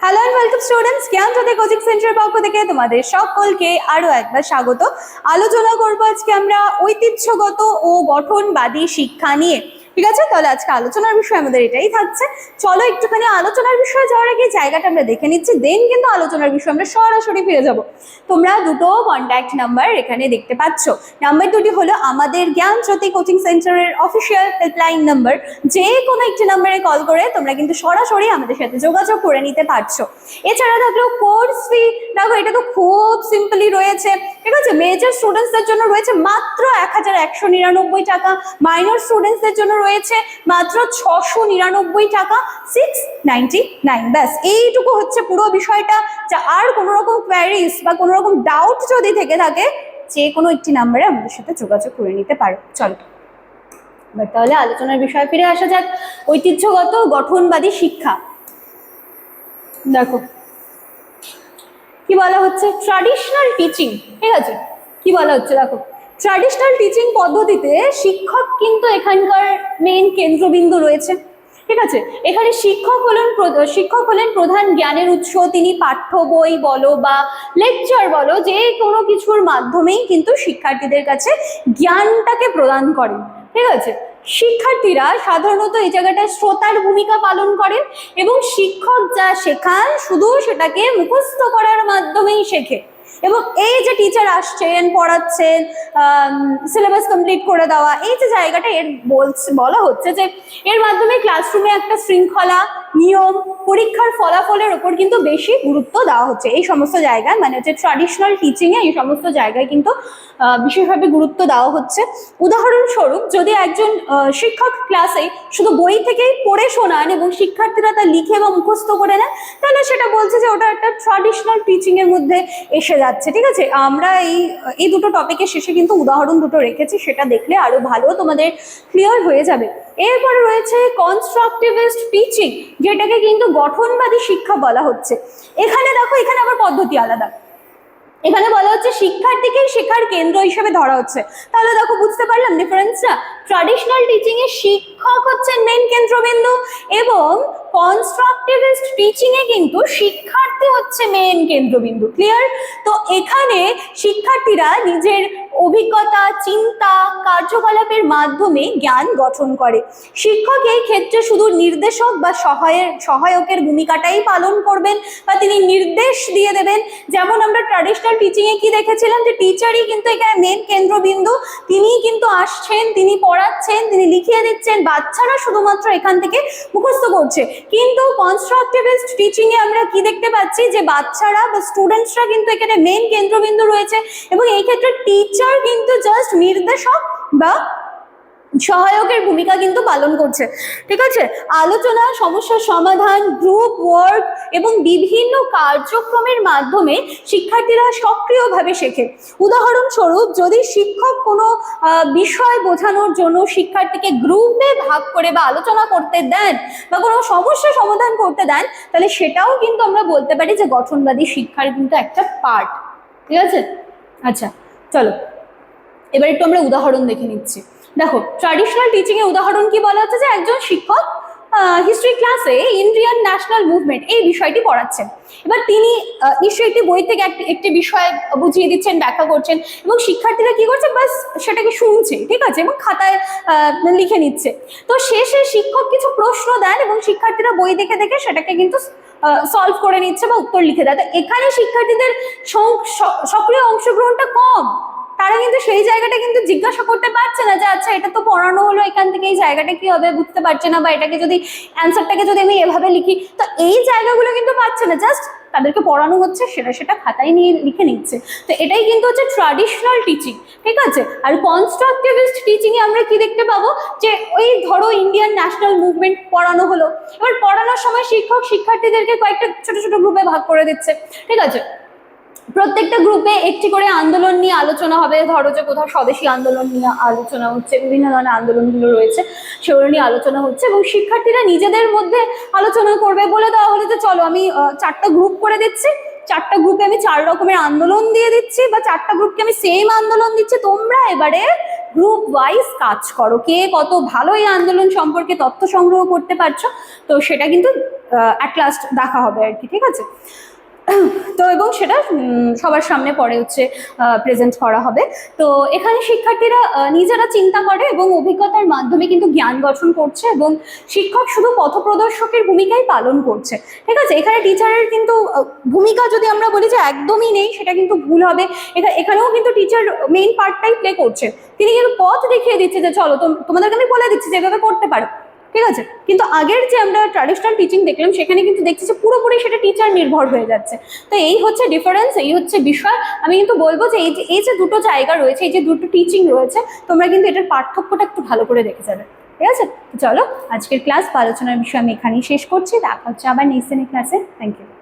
Hello and welcome students, জ্ঞানজ্যোতি coaching সেন্টারের পক্ষ থেকে তোমাদের সকলকে আরো একবার স্বাগত। আলোচনা করব আজকে আমরা ঐতিহ্যগত ও গঠনবাদী শিক্ষা নিয়ে। ঠিক আছে, তাহলে আজকে আলোচনার বিষয় আমাদের এটাই থাকছে। চলো একটুখানি আলোচনার বিষয়ে যাওয়ার আগে জায়গাটা আমরা দেখে নিচ্ছি, দেন কিন্তু আলোচনার বিষয়ে আমরা সরাসরি ফিরে যাব। তোমরা দুটো কন্ট্যাক্ট নাম্বার এখানে দেখতে পাচ্ছ। নাম্বার দুটি হলো আমাদের জ্ঞানজ্যোতি কোচিং সেন্টারের অফিসিয়াল হেল্পলাইন নাম্বার। যে কোনো একটি নাম্বারে কল করে তোমরা কিন্তু সরাসরি আমাদের সাথে যোগাযোগ করে নিতে পারছো। এছাড়া থাকলেও কোর্স ফি, দেখো এটা তো খুব সিম্পলি রয়েছে। ঠিক আছে, মেজর স্টুডেন্টসদের জন্য রয়েছে মাত্র 1199 টাকা, মাইনর স্টুডেন্টসদের জন্য রয়েছে মাত্র 699 টাকা, 699। ব্যাস এইটুকু হচ্ছে পুরো বিষয়টা। যা আর কোনো রকম কোয়ারিজ বা কোনো রকম ডাউট যদি থেকে থাকে, যে কোনো একটি নাম্বারে আমাদের সাথে যোগাযোগ করে নিতে পারো। চলো এবার তাহলে আলোচনার বিষয়ে ফিরে আসা যাক। ঐতিহ্যগত গঠনবাদী শিক্ষা, দেখো কি বলা হচ্ছে, ট্র্যাডিশনাল টিচিং। ঠিক আছে, কি বলা হচ্ছে দেখো, ট্র্যাডিশনাল টিচিং পদ্ধতিতে শিক্ষক কিন্তু এখানকার মেইন কেন্দ্রবিন্দু রয়েছে। ঠিক আছে, এখানে শিক্ষক হলেন প্রধান জ্ঞানের উৎস। তিনি পাঠ্য বই বলো বা লেকচার বলো, যে কোনো কিছুর মাধ্যমেই কিন্তু শিক্ষার্থীদের কাছে জ্ঞানটাকে প্রদান করেন। ঠিক আছে, শিক্ষার্থীরা সাধারণত এই জায়গাটায় শ্রোতার ভূমিকা পালন করেন এবং শিক্ষক যা শেখান শুধু সেটাকে মুখস্থ করার মাধ্যমেই শেখে। এবং এই যে টিচার আসছেন, পড়াচ্ছেন, সিলেবাস কমপ্লিট করে দেওয়া, এই যে জায়গাটা এর বলা হচ্ছে যে এর মাধ্যমে ক্লাসরুমে একটা শৃঙ্খলা, নিয়ম, পরীক্ষার ফলাফলের ওপর কিন্তু বেশি গুরুত্ব দেওয়া হচ্ছে। এই সমস্ত জায়গায় মানে হচ্ছে ট্র্যাডিশনাল টিচিংয়ে এই সমস্ত জায়গায় কিন্তু বিশেষভাবে গুরুত্ব দেওয়া হচ্ছে। উদাহরণস্বরূপ, যদি একজন শিক্ষক ক্লাসে শুধু বই থেকেই পড়ে শোনান এবং শিক্ষার্থীরা তা লিখে বা মুখস্থ করে নেন, তাহলে সেটা বলছে যে ওটা একটা ট্র্যাডিশনাল টিচিং এর মধ্যে এসে যাচ্ছে। ঠিক আছে, আমরা এই দুটো টপিকের শেষে কিন্তু উদাহরণ দুটো রেখেছি, সেটা দেখলে আরো ভালো তোমাদের ক্লিয়ার হয়ে যাবে। এরপরে রয়েছে কনস্ট্রাকটিভিস্ট টিচিং, যেটাকে কিন্তু গঠনবাদী শিক্ষা বলা হচ্ছে। এখানে দেখো, এখানে আবার পদ্ধতি আলাদা। এখানে বলা হচ্ছে শিক্ষার্থীকেই শেখার কেন্দ্র হিসেবে ধরা হচ্ছে। তাহলে দেখো বুঝতে পারলাম ডিফারেন্সটা। ট্র্যাডিশনাল টিচিং এ শিক্ষক হচ্ছেন মেইন কেন্দ্রবিন্দু এবং কনস্ট্রাকটিভিস্ট টিচিং এ কিন্তু শিক্ষার্থী হচ্ছে মেইন কেন্দ্রবিন্দু। ক্লিয়ার? তো এখানে শিক্ষার্থীরা নিজের অভিজ্ঞতা, চিন্তা, কার্যকলাপের মাধ্যমে জ্ঞান গঠন করে। শিক্ষক এই ক্ষেত্রে শুধু নির্দেশক বা সহায়কের ভূমিকাটাই পালন করবেন বা তিনি নির্দেশ দিয়ে দেবেন। যেমন আমরা ট্র্যাডিশনাল টিচিং এ কি দেখেছিলাম, যে টিচারই কিন্তু এখানে মেন কেন্দ্রবিন্দু, তিনিই কিন্তু আসছেন, তিনি পড়াচ্ছেন, তিনি লিখিয়ে দিচ্ছেন, বাচ্চারা শুধুমাত্র এখান থেকে মুখস্থ করছে। কিন্তু কনস্ট্রাকটিভিস্ট টিচিং এ আমরা কি দেখতে পাচ্ছি, যে বাচ্চারা বা স্টুডেন্টসরা কিন্তু এখানে মেন কেন্দ্রবিন্দু রয়েছে এবং এই ক্ষেত্রে টিচার কিন্তু জাস্ট নির্দেশক বা সহায়কের ভূমিকা কিন্তু পালন করছে। ঠিক আছে, আলোচনা, সমস্যার সমাধান, গ্রুপ ওয়ার্ক এবং বিভিন্ন কার্যক্রমের মাধ্যমে শিক্ষার্থীরা সক্রিয়ভাবে শেখে। উদাহরণস্বরূপ, যদি শিক্ষক কোনো বিষয় বোঝানোর জন্য শিক্ষার্থীকে গ্রুপে ভাগ করে বা আলোচনা করতে দেন বা কোনো সমস্যা সমাধান করতে দেন, তাহলে সেটাও কিন্তু আমরা বলতে পারি যে গঠনবাদী শিক্ষার কিন্তু একটা পার্ট। ঠিক আছে, আচ্ছা চলো এবার একটু আমরা উদাহরণ দেখে নিচ্ছি। দেখো, ট্র্যাডিশনাল টিচিং এর উদাহরণ কি বলা হচ্ছে, যে একজন শিক্ষক হিস্ট্রি ক্লাসে ইন্ডিয়ান ন্যাশনাল মুভমেন্ট এই বিষয়টি পড়াচ্ছেন। এবার তিনি নিশ্চয়ই একটি বই থেকে একটি বিষয় বুঝিয়ে দিচ্ছেন, ব্যাখ্যা করছেন এবং শিক্ষার্থীরা কি করছে, বাস সেটাকে শুনছে। ঠিক আছে, এবং খাতায় লিখে নিচ্ছে। তো শেষে শিক্ষক কিছু প্রশ্ন দেন এবং শিক্ষার্থীরা বই দেখে দেখে সেটাকে কিন্তু সলভ করে নিচ্ছে বা উত্তর লিখে দেয়। তো এখানে শিক্ষার্থীদের সক্রিয় অংশগ্রহণটা কম। তারা কিন্তু সেই জায়গাটা কিন্তু জিজ্ঞাসা করতে পারছে না যে আচ্ছা এটা তো পড়ানো হলো, এখান থেকে এই জায়গাটা কি হবে বুঝতে পারছে না, বা এটাকে যদি অ্যান্সারটাকে যদি আমি এভাবে লিখি, তো এই জায়গাগুলো কিন্তু পাচ্ছে না। জাস্ট তাদেরকে পড়ানো হচ্ছে, সেটা খাতায় নিয়ে লিখে নিচ্ছে। তো এটাই কিন্তু হচ্ছে ট্র্যাডিশনাল টিচিং। ঠিক আছে, আর কনস্ট্রাকটিভিস্ট টিচিং এ আমরা কি দেখতে পাবো, যে ওই ধরো ইন্ডিয়ান ন্যাশনাল মুভমেন্ট পড়ানো হলো, এবার পড়ানোর সময় শিক্ষক শিক্ষার্থীদেরকে কয়েকটা ছোট ছোট গ্রুপে ভাগ করে দিচ্ছে। ঠিক আছে, প্রত্যেকটা গ্রুপে একটি করে আন্দোলন নিয়ে আলোচনা হবে। ধরো যে কোথাও স্বদেশী আন্দোলন নিয়ে আলোচনা হচ্ছে, বিভিন্ন ধরনের আন্দোলনগুলো রয়েছে সেগুলো নিয়ে আলোচনা হচ্ছে এবং শিক্ষার্থীরা নিজেদের মধ্যে আলোচনা করবে। বলে দেওয়া হলো যে চলো আমি 4টা গ্রুপ করে দিচ্ছি, 4টা গ্রুপে আমি 4 রকমের আন্দোলন দিয়ে দিচ্ছি বা 4টা গ্রুপকে আমি সেম আন্দোলন দিচ্ছি, তোমরা এবারে গ্রুপ ওয়াইজ কাজ করো, কে কত ভালো এই আন্দোলন সম্পর্কে তথ্য সংগ্রহ করতে পারছো, তো সেটা কিন্তু অ্যাট লাস্ট দেখা হবে আর কি, ঠিক আছে। তো এবং সেটা সবার সামনে পরে হচ্ছে প্রেজেন্ট করা হবে। তো এখানে শিক্ষার্থীরা নিজেরা চিন্তা করে এবং অভিজ্ঞতার মাধ্যমে কিন্তু জ্ঞান গঠন করছে, এবং শিক্ষক শুধু পথপ্রদর্শকের ভূমিকাই পালন করছে, ঠিক আছে। এখানে টিচারের কিন্তু ভূমিকা যদি আমরা বলি যে একদমই নেই, সেটা কিন্তু ভুল হবে। এখানেও কিন্তু টিচার মেইন পার্টটাই প্লে করছে, তিনি কিন্তু পথ দেখিয়ে দিচ্ছে যে চলো তোমাদেরকে আমি বলে দিচ্ছি যে এভাবে করতে পারো, ঠিক আছে। কিন্তু আগের যে আমরা ট্র্যাডিশনাল টিচিং দেখলাম সেখানে কিন্তু দেখছি যে পুরোপুরি সেটা টিচার নির্ভর হয়ে যাচ্ছে। তো এই হচ্ছে ডিফারেন্স, এই হচ্ছে বিষয়। আমি কিন্তু বলবো যে এই যে দুটো জায়গা রয়েছে, এই যে দুটো টিচিং রয়েছে, তোমরা কিন্তু এটার পার্থক্যটা একটু ভালো করে দেখে যাবে, ঠিক আছে। তো চলো আজকের ক্লাস বা আলোচনার বিষয় আমি এখানেই শেষ করছি, দেখা হচ্ছে আবার নেক্সট দিনের ক্লাসে। Thank you.